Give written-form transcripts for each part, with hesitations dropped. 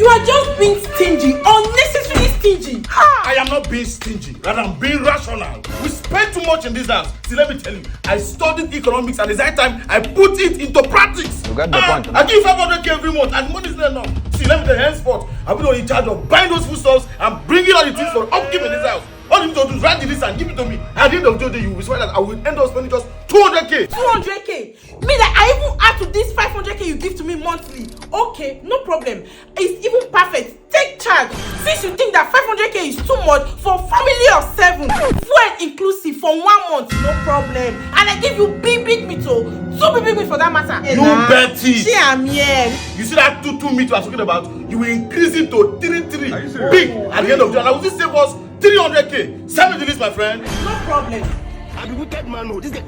You are just being stingy, unnecessarily stingy. I am not being stingy, rather I'm being rational. We spend too much in this house. See, let me tell you, I studied economics and it's high time I put it into practice. You got the point. I give 500k every month and money is not enough. See, let me tell you, henceforth, I'll be in charge of buying those foodstuffs and bringing all the things for upkeep in this house. All you need to do is write the list and give it to me. At the end of the day, you will swear that I will end up spending just 200k. 200k? Me that I even add to this 500k you give to me monthly. Okay, no problem. It's even perfect. Take charge. Since you think that 500k is too much for family of 7, fuel inclusive for 1 month, no problem. And I give you big meat, 2 big meat for that matter. You Betty. See, I'm here. You see that 2 meat we are talking about? You will increase it to 3 big at the end of the day. And I will just save us 300k. Send me the list, my friend. No problem. I'm a wicked man. No, this guy.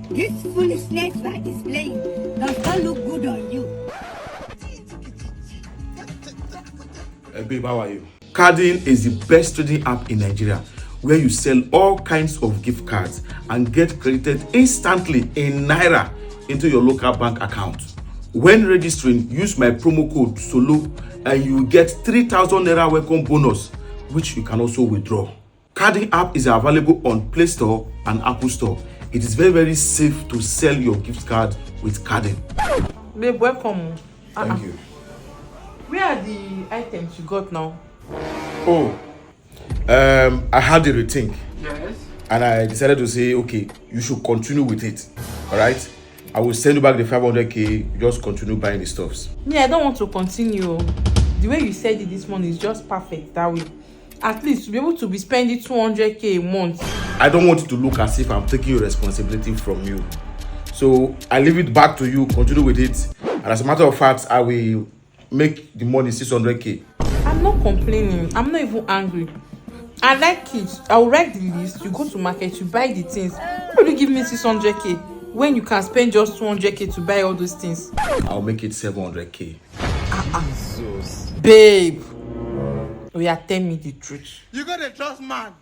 This foolishness you are displaying does not look good on you. Hey babe, how are you? Carding is the best trading app in Nigeria where you sell all kinds of gift cards and get credited instantly in Naira into your local bank account. When registering, use my promo code SOLO and you will get 3,000 Naira welcome bonus, which you can also withdraw. Carding app is available on Play Store and Apple Store. It is very safe to sell your gift card with carding. Babe, welcome. Thank you. Where are the items you got now? Oh, I had a rethink. Yes. And I decided to say, okay, you should continue with it. All right? I will send you back the 500k. You just continue buying the stuffs. Yeah, I don't want to continue. The way you said it this morning is just perfect that way. At least to be able to be spending 200k a month. I don't want it to look as if I'm taking your responsibility from you. So I leave it back to you. Continue with it. And as a matter of fact, I will make the money 600k. I'm not complaining. I'm not even angry. I like it. I will write the list. You go to market, you buy the things. Why would you give me 600k when you can spend just 200k to buy all those things? I'll make it 700k. Babe. Oh yeah, tell me the truth. You gotta trust man.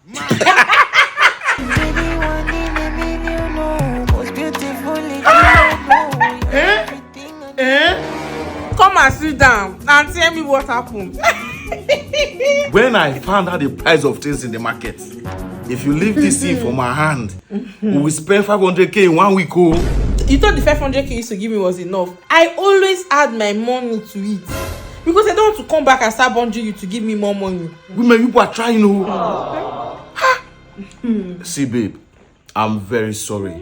Come and sit down and tell me what happened. When I found out the price of things in the market, if you leave this thing for my hand, we will spend 500k in 1 week. Oh. You thought the 500k you used to give me was enough. I always add my money to it. Because I don't want to come back and start bonding you to give me more money. Women, people are trying to. See, babe, I'm very sorry.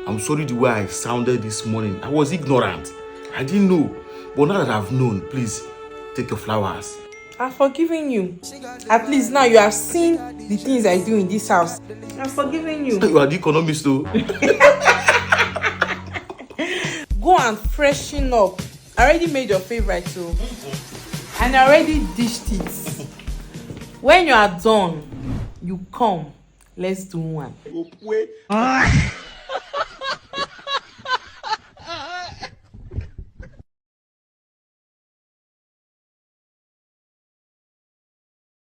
I'm sorry the way I sounded this morning. I was ignorant. I didn't know. But now that I've known, please, take your flowers. I've forgiven you. At least now you have seen the things I do in this house. I've forgiven you. You are the economist, though. Go and freshen up. I already made your favorite too. And I already dished it. When you are done, you come. Let's do one.